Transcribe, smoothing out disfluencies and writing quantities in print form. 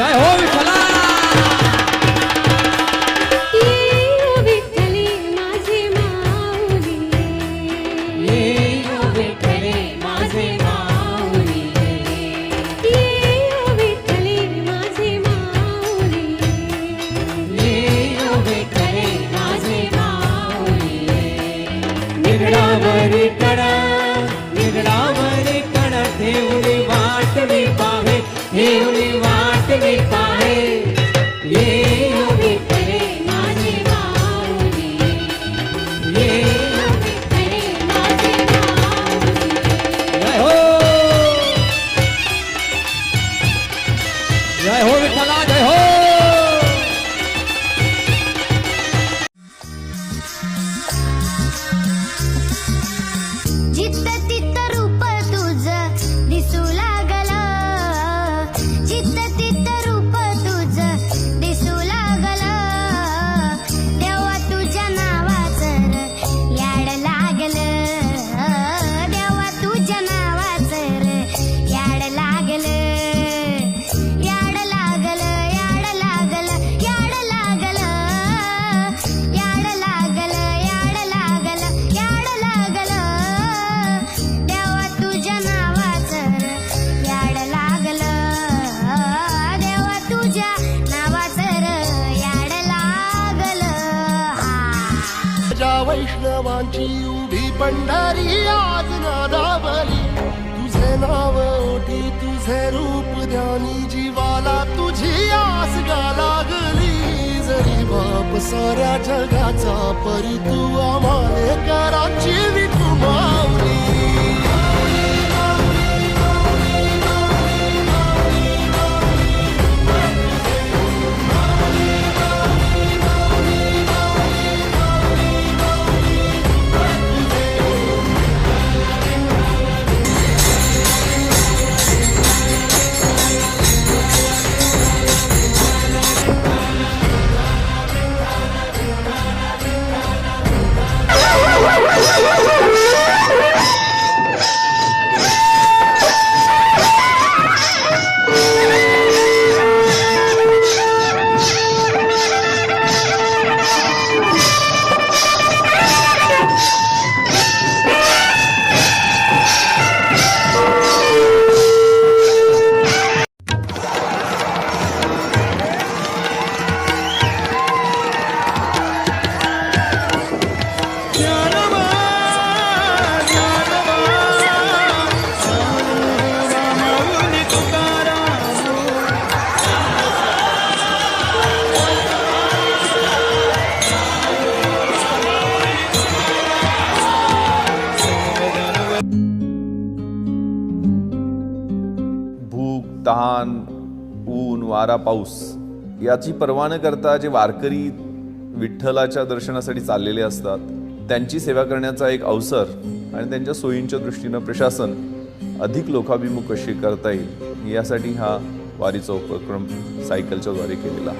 जय हो विठ्ठला. निगडावरी कण ठेवली वाट मी पाहे, ठेवली वाट मी पाहे. ये विठ्ठले माझे माऊली, ये विठ्ठले माझे माऊली. जय हो विठ्ठला जय हो. जित्त तित्त रूप तुझं दिसू लागला, जित्त तित्त रूप तुझं दिसू लागला. देवा तुझ्या नावाचं याड लागलं, देवा तुझ्या नावाचं याड लागलं. याड लागलं, याड लागलं, याड लागलं, याड लागलं, याड लागलं, याड लागलं. देवा तुझ्या नावाचं याड लागलं, देवा तुझ्या नावाचं याड लागलं. ज्या वैष्णवांची उभी पंढरी आज नादावली, तुझे नाव ओठी तुझे रूप ध्यानी, जीवाला तुझी आस गा लागली. जरी बाप साऱ्या जगाचा परी तू आम्हाले कराची विठू माऊली. भूक, तहान, ऊन, वारा, पाऊस याची पर्वा न करता जे वारकरी विठ्ठलाच्या दर्शनासाठी चाललेले असतात त्यांची सेवा करण्याचा एक अवसर आणि त्यांच्या सोयींच्या दृष्टीनं प्रशासन अधिक लोकाभिमुख कशी करता येईल यासाठी हा वारीचा उपक्रम सायकलच्या द्वारे केलेला.